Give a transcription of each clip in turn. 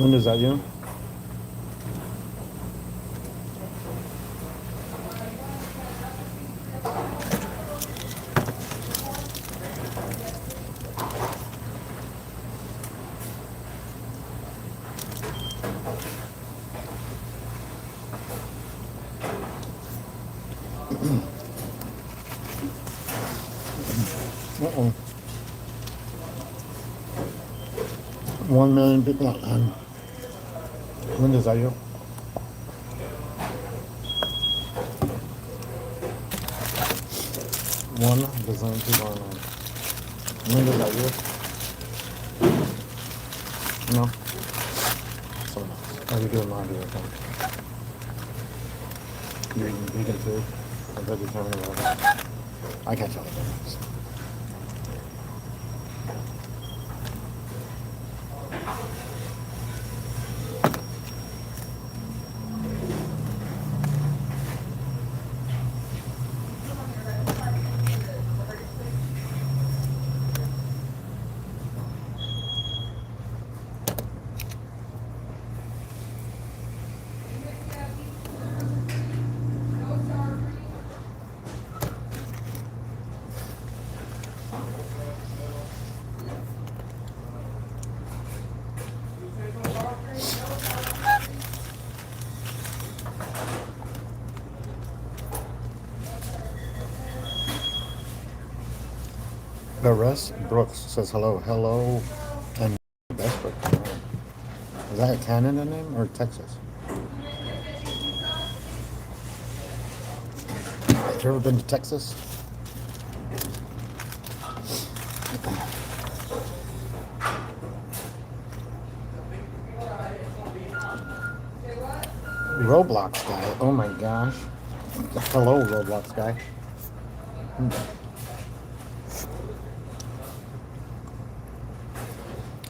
When is that you? Uh-oh. 1 million people on. When is that you? One design people online. When is that you? No. Someone else. Oh, you're doing laundry or something. You're eating vegan food. I bet you're telling me about that. I can't tell the difference. The Russ Brooks says hello. Hello. And Westbrook. Is that a Canada name or Texas? Have you ever been to Texas? Roblox guy. Oh my gosh. Hello, Roblox guy.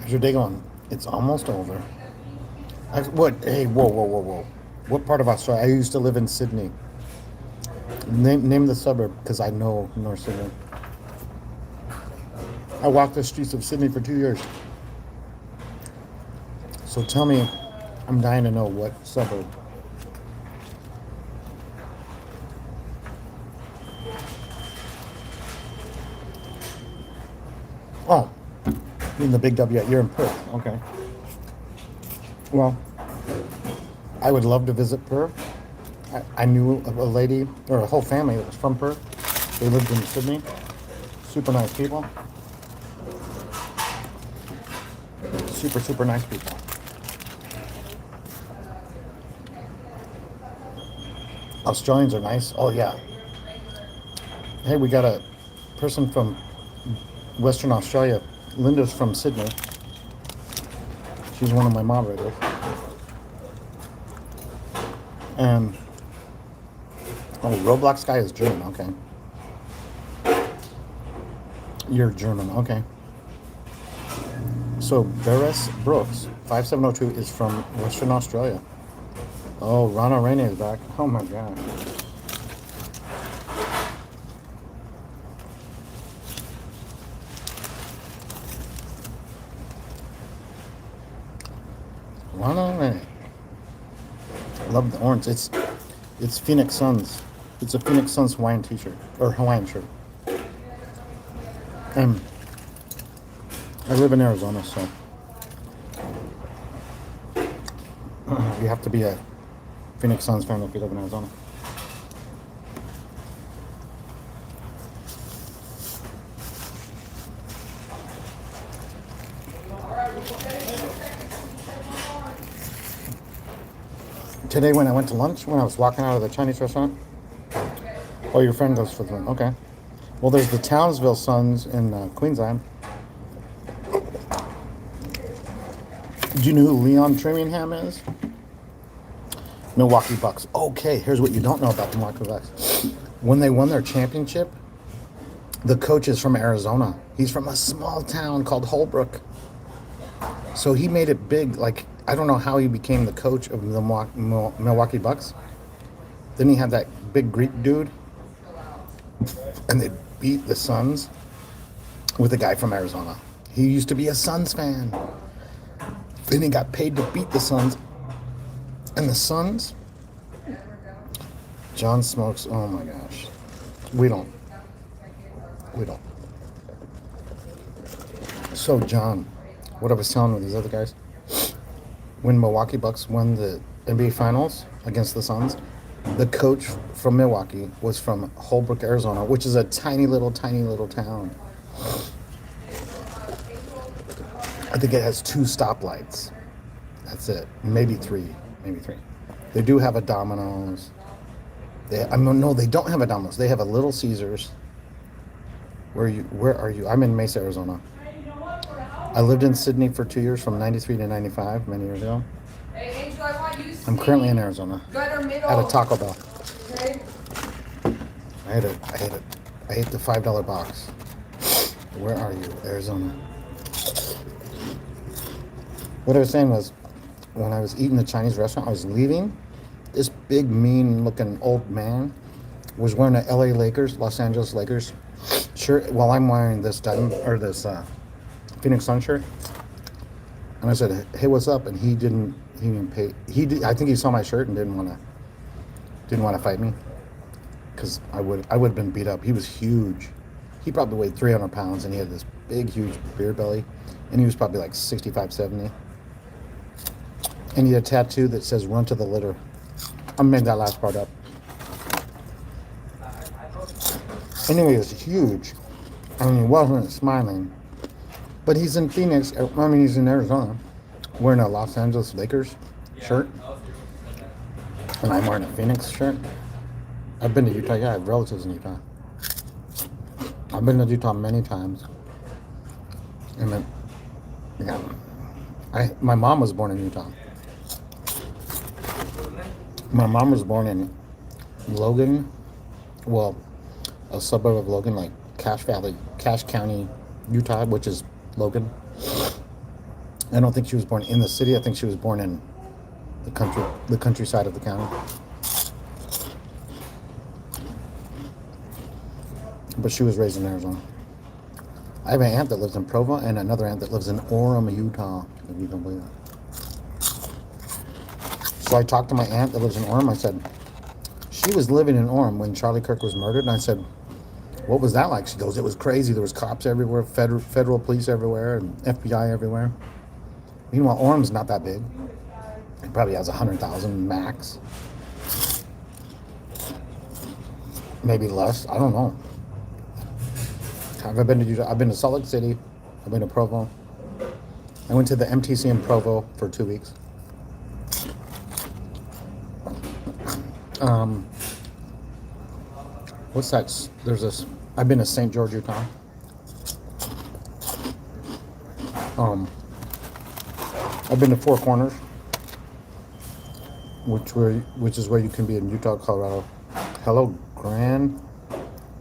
How's your day going? It's almost over. What? Hey, whoa, whoa, whoa, whoa. What part of Australia? I used to live in Sydney. Name the suburb, because I know North Sydney. I walked the streets of Sydney for 2 years. So tell me, I'm dying to know what suburb. Oh, you mean the big W? You're in Perth. Okay. Well, I would love to visit Perth. I knew a lady, or a whole family that was from Perth. They lived in Sydney. Super nice people. Super, super nice people. Australians are nice. Oh, yeah. Hey, we got a person from Western Australia. Linda's from Sydney. She's one of my moderators. And, oh, Roblox guy is German. Okay. You're German. Okay. So, Beres Brooks, 5702, is from Western Australia. Oh, Rana Rainey is back. Oh, my God. Rana Rainey. Love the orange. It's Phoenix Suns. It's a Phoenix Suns Hawaiian t-shirt, or Hawaiian shirt. And I live in Arizona, so you have to be a Phoenix Suns fan if you live in Arizona. Today when I went to lunch, when I was walking out of the Chinese restaurant, oh, your friend goes for the one. Okay. Well, there's the Townsville Suns in Queensland. Do you know who Leon Trimmingham is? Milwaukee Bucks. Okay, here's what you don't know about the Milwaukee Bucks. When they won their championship, the coach is from Arizona. He's from a small town called Holbrook. So he made it big. Like, I don't know how he became the coach of the Milwaukee Bucks. Then he had that big Greek dude. And they beat the Suns with a guy from Arizona. He used to be a Suns fan. And he got paid to beat the Suns. And the Suns, John Smokes, oh my gosh. We don't. So, John, what I was telling with these other guys, when Milwaukee Bucks won the NBA Finals against the Suns, the coach from Milwaukee was from Holbrook, Arizona, which is a tiny little town. I think it has 2 stoplights. That's it. Maybe three. They do have a Domino's. No, they don't have a Domino's. They have a Little Caesars. Where are you? I'm in Mesa, Arizona. I lived in Sydney for 2 years, from 93 to 95, many years ago. I'm currently in Arizona at a Taco Bell. I hate it. I hate the $5 box. Where are you? Arizona. What I was saying was, when I was eating the Chinese restaurant, I was leaving. This big, mean-looking old man was wearing a LA Lakers, Los Angeles Lakers shirt, while I'm wearing this Phoenix Sun shirt. And I said, "Hey, what's up?" And he didn't pay. I think he saw my shirt and didn't want to fight me, because I would have been beat up. He was huge. He probably weighed 300 pounds, and he had this big, huge beer belly, and he was probably like 65, 70. And he had a tattoo that says "Run to the litter." I made that last part up. Anyway, he was huge. I mean, he wasn't smiling. But he's in Phoenix. He's in Arizona, wearing a Los Angeles Lakers shirt. And I'm wearing a Phoenix shirt. I've been to Utah. Yeah, I have relatives in Utah. I've been to Utah many times. And then, yeah. My mom was born in Utah. My mom was born in Logan, well, a suburb of Logan, like Cache County, Utah, which is Logan. I don't think she was born in the city. I think she was born in the countryside of the county. But she was raised in Arizona. I have an aunt that lives in Provo and another aunt that lives in Orem, Utah, if you can believe that. So I talked to my aunt that lives in Orem. I said, she was living in Orem when Charlie Kirk was murdered. And I said, what was that like? She goes, it was crazy. There was cops everywhere, federal police everywhere, and FBI everywhere. Meanwhile, Orem's not that big. It probably has 100,000 max. Maybe less. I don't know. Have I been to Utah? I've been to Salt Lake City. I've been to Provo. I went to the MTC in Provo for 2 weeks. What's that? There's this. I've been to St. George, Utah. I've been to Four Corners, which is where you can be in Utah, Colorado. Hello, Grand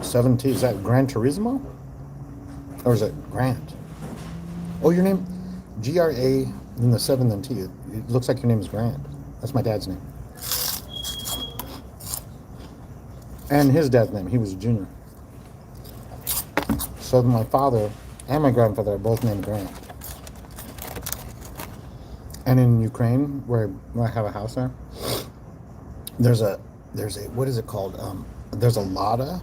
7T. Is that Gran Turismo? Or is it Grant? Oh, your name? GRA in the 7 and T. It looks like your name is Grant. That's my dad's name. And his dad's name. He was a junior. So my father and my grandfather are both named Grant. And in Ukraine, where I have a house there, there's a what is it called? There's a Lada,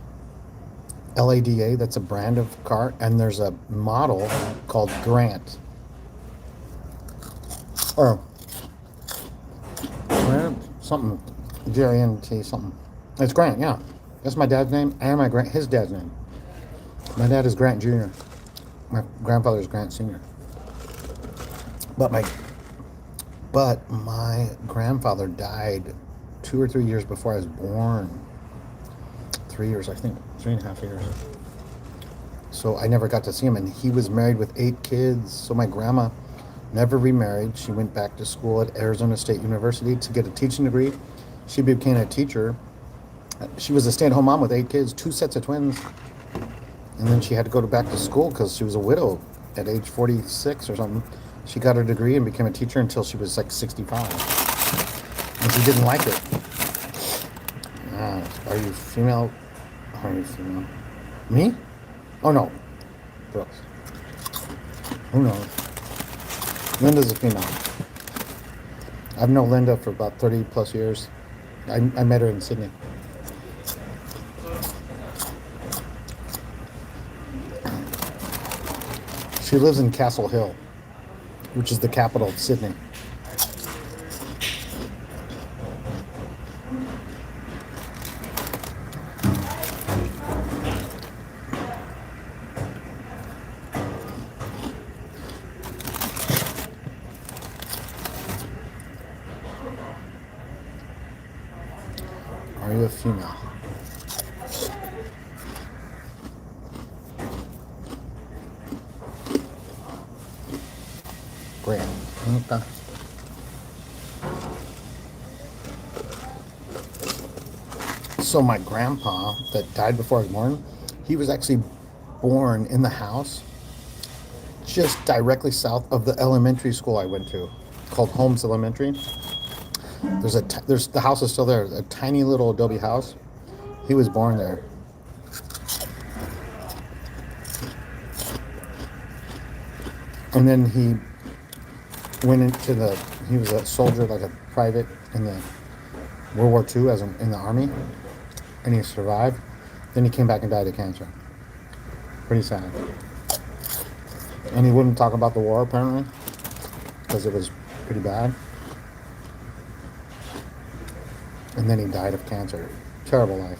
LADA. That's a brand of car, and there's a model called Grant. Or something, GRNT something. It's Grant, yeah. That's my dad's name and his dad's name. My dad is Grant Jr. My grandfather is Grant Sr. But my grandfather died 2 or 3 years before I was born. 3 years, I think, 3.5 years. So I never got to see him, and he was married with 8 kids. So my grandma never remarried. She went back to school at Arizona State University to get a teaching degree. She became a teacher. She was a stay-at-home mom with 8 kids, 2 sets of twins. And then she had to go back to school because she was a widow at age 46 or something. She got her degree and became a teacher until she was like 65. And she didn't like it. Are you female? Are you female? Me? Oh, no. Brooks. Who knows? Linda's a female. I've known Linda for about 30 plus years. I met her in Sydney. She lives in Castle Hill, which is the capital of Sydney. Are you a female? Great. Okay. So my grandpa that died before I was born, he was actually born in the house just directly south of the elementary school I went to, called Holmes Elementary. There's the house is still there, a tiny little adobe house. He was born there. And then he went into he was a soldier, like a private in the World War II in the army, and he survived. Then he came back and died of cancer. Pretty sad. And he wouldn't talk about the war apparently, because it was pretty bad. And then he died of cancer. Terrible life.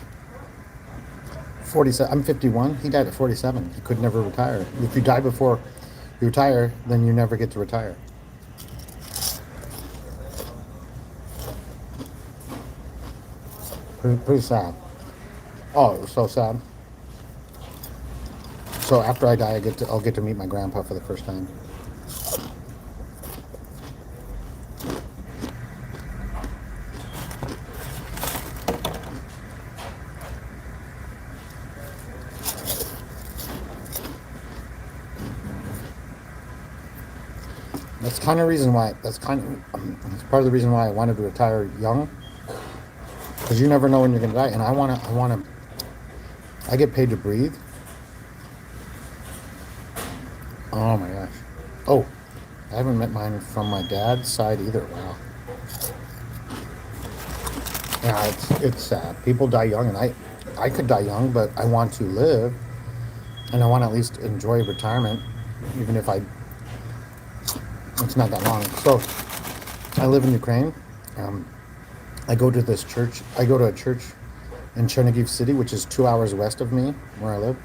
47. I'm 51. He died at 47. He could never retire. If you die before you retire, then you never get to retire. Pretty sad. Oh, it was so sad. So after I die, I'll get to meet my grandpa for the first time. That's kind of reason why. That's part of the reason why I wanted to retire young, because you never know when you're gonna die, and I get paid to breathe. Oh my gosh. Oh, I haven't met mine from my dad's side either. Wow. Yeah, it's sad. People die young, and I could die young, but I want to live, and I want to at least enjoy retirement, even if it's not that long. So I live in Ukraine. I go to this church. I go to a church in Chernihiv City, which is 2 hours west of me, where I live.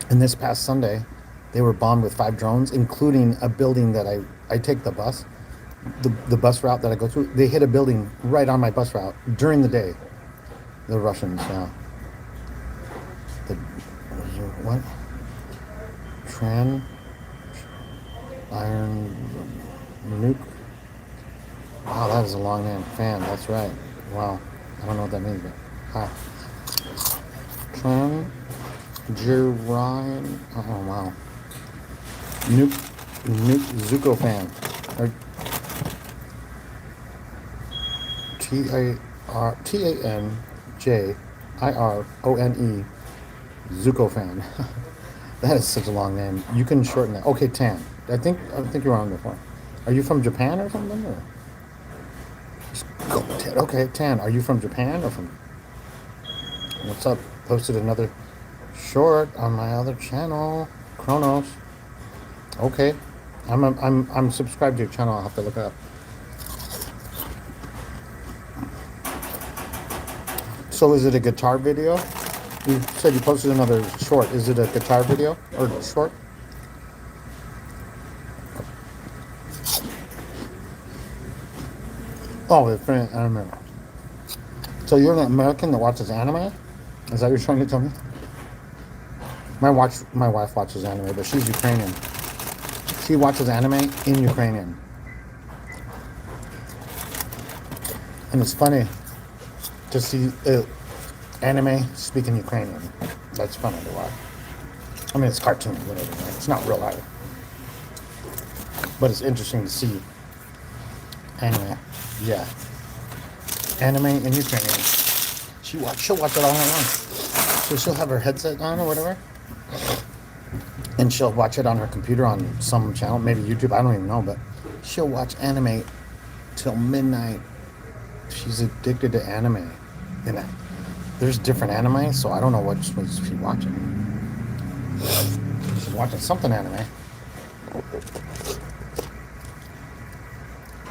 And this past Sunday, they were bombed with 5 drones, including a building that I take the bus. The bus route that I go through, they hit a building right on my bus route during the day. The Russians, what? Iron Nuke. Wow, that is a long name. Fan, that's right. Wow. I don't know what that means, but hi. Giron. Oh wow. Nuke Zuko fan. Or TANJIRONE Zuko fan. That is such a long name. You can shorten that. Okay, Tan. I think you were on before. Are you from Japan or something? Or? Okay, Tan. Are you from Japan or from? What's up? Posted another short on my other channel, Chronos. Okay, I'm subscribed to your channel. I'll have to look it up. So is it a guitar video? You said you posted another short. Is it a guitar video or short? Oh, I remember. So you're an American that watches anime? Is that what you're trying to tell me? My wife watches anime, but she's Ukrainian. She watches anime in Ukrainian. And it's funny to see anime speaking Ukrainian. That's funny to watch. I mean, it's cartoon, whatever. Right? It's not real life. But it's interesting to see anime. Yeah. Anime in Ukrainian. She'll watch it all night long. So she'll have her headset on or whatever. And she'll watch it on her computer on some channel, maybe YouTube, I don't even know, but she'll watch anime till midnight. She's addicted to anime. And there's different anime, so I don't know what she's watching. She's watching something anime.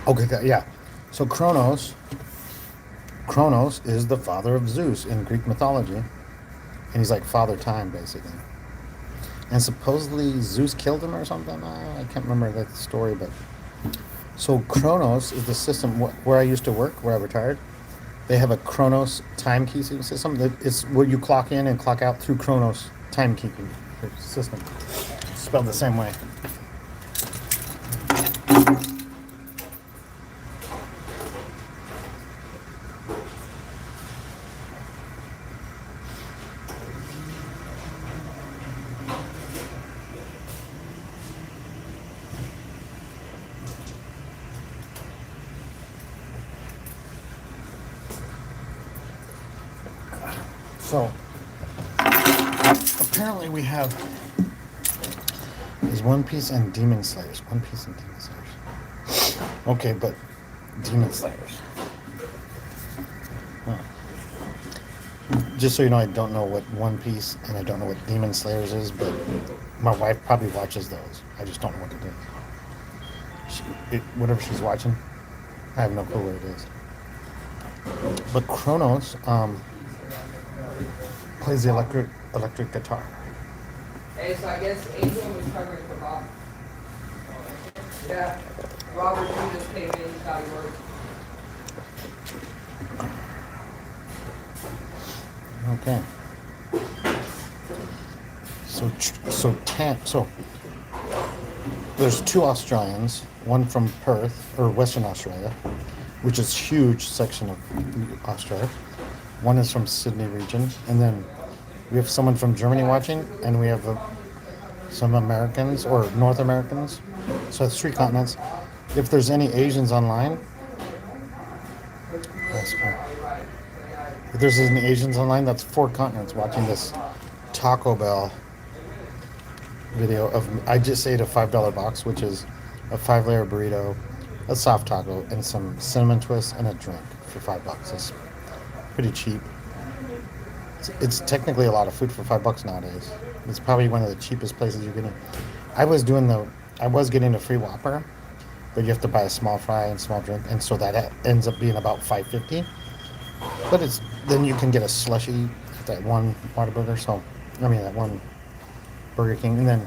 Okay, yeah. So Kronos is the father of Zeus in Greek mythology, and he's like Father Time, basically. And supposedly Zeus killed him or something. I can't remember that story, but so Kronos is the system where I used to work, where I retired. They have a Kronos timekeeping system. It's where you clock in and clock out through Kronos timekeeping system. It's spelled the same way. So apparently we have is One Piece and Demon Slayers. One Piece and Demon Slayers. Okay, but Demon Slayers. Huh. Just so you know, I don't know what One Piece and I don't know what Demon Slayers is, but my wife probably watches those. I just don't know what it is. Whatever she's watching, I have no clue what it is. But Kronos plays the electric guitar. Hey, so I guess Angel was covering for Bob. Yeah. Robert, you just came in, he's got your work. Okay. So there's two Australians, one from Perth or Western Australia, which is huge section of Australia. One is from Sydney region, and then we have someone from Germany watching, and we have some Americans or North Americans. So it's 3 continents. If there's any Asians online, that's cool. If there's any Asians online, that's 4 continents watching this Taco Bell video of. I just ate a $5 box, which is a 5-layer burrito, a soft taco, and some cinnamon twists and a drink for $5. It's pretty cheap. It's technically a lot of food for $5 nowadays. It's probably one of the cheapest places you're getting. I was getting a free Whopper, but you have to buy a small fry and small drink, and so that ends up being about $5.50. But then you can get a slushie at that one Whataburger. That one Burger King, and then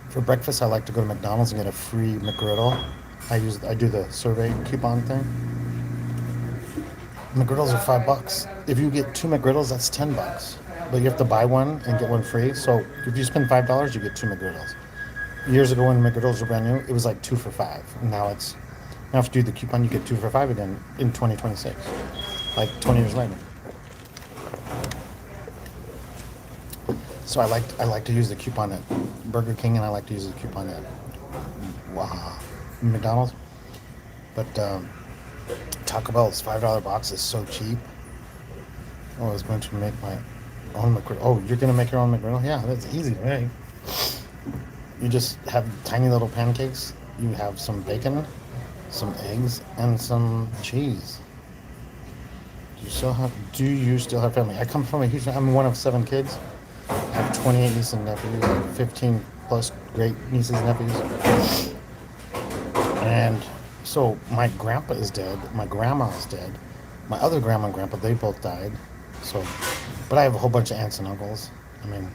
for breakfast I like to go to McDonald's and get a free McGriddle. I do the survey coupon thing. McGriddles are $5. If you get 2 McGriddles, that's $10. But you have to buy one and get one free. So if you spend $5, you get 2 McGriddles. Years ago when McGriddles were brand new, it was like 2 for $5. And now if you do the coupon, you get 2 for $5 again in 2026, like 20 years later. So I like to use the coupon at Burger King, and I like to use the coupon at McDonald's. But Taco Bell's $5 box is so cheap. Oh, I was going to make my own McGriddle. Oh, you're going to make your own McGriddle? Yeah, that's easy, right? You just have tiny little pancakes. You have some bacon, some eggs, and some cheese. Do you still have family? I come from I'm one of 7 kids. I have 28 nieces and nephews. I have 15 plus great nieces and nephews. And so my grandpa is dead. My grandma is dead. My other grandma and grandpa, they both died. But I have a whole bunch of aunts and uncles. I mean,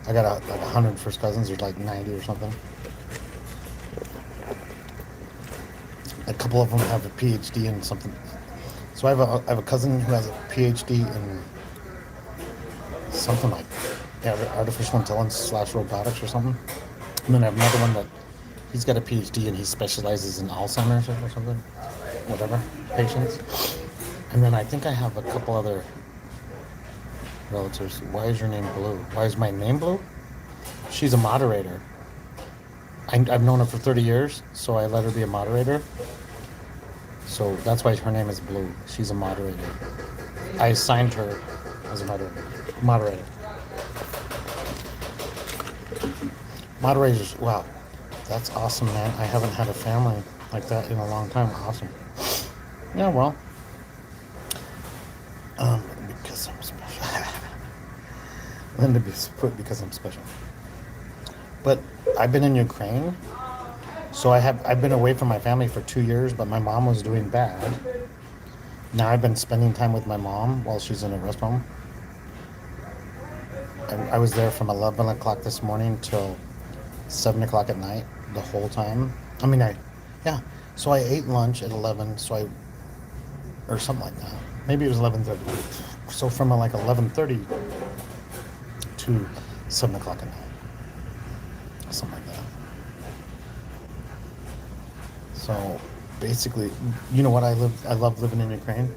I got like 100 first cousins. There's like 90 or something. A couple of them have a PhD in something. So I have a cousin who has a PhD in something like artificial intelligence / robotics or something. And then I have another one that he's got a PhD and he specializes in Alzheimer's or something, whatever, patients. And then I think I have a couple other relatives. Why is your name Blue? Why is my name Blue? She's a moderator. I've known her for 30 years, so I let her be a moderator. So that's why her name is Blue. She's a moderator. I assigned her as a moderator. Moderators, wow. That's awesome, man. I haven't had a family like that in a long time. Awesome. Yeah, well, because I'm special. Linda be put because I'm special. But I've been in Ukraine, so I've been away from my family for 2 years. But my mom was doing bad. Now I've been spending time with my mom while she's in a rest home. I was there from 11 o'clock this morning till 7 o'clock at night the whole time. I mean, yeah. So I ate lunch at 11. Or something like that. Maybe it was 11:30. So from like 11:30 to 7 o'clock at night, something like that. So basically, you know what? I love living in Ukraine.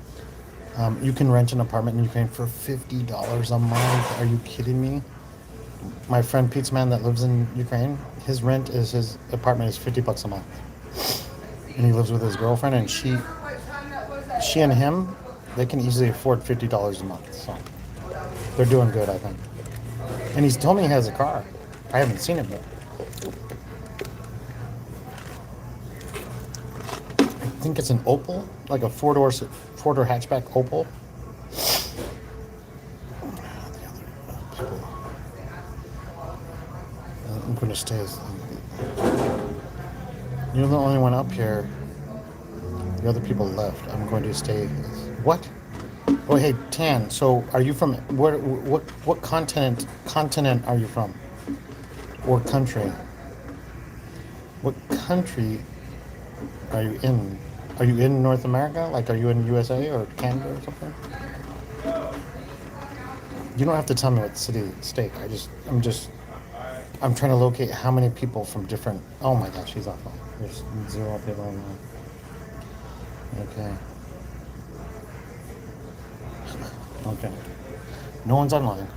You can rent an apartment in Ukraine for $50 a month. Are you kidding me? My friend Pete's man that lives in Ukraine, his apartment is $50 a month, and he lives with his girlfriend, and she and him, they can easily afford $50 a month. So they're doing good, I think. And he's told me he has a car. I haven't seen it yet. I think it's an Opel, like a four-door hatchback Opel. I'm going to stay as... You're the only one up here. The other people left. I'm going to stay... What? Oh, hey, Tan. So, are you from... What continent are you from? Or country? What country are you in? Are you in North America? Like, are you in USA or Canada or something? You don't have to tell me what state. I'm trying to locate how many people from different... Oh my gosh, she's offline. There's 0 people online. Okay. No one's online.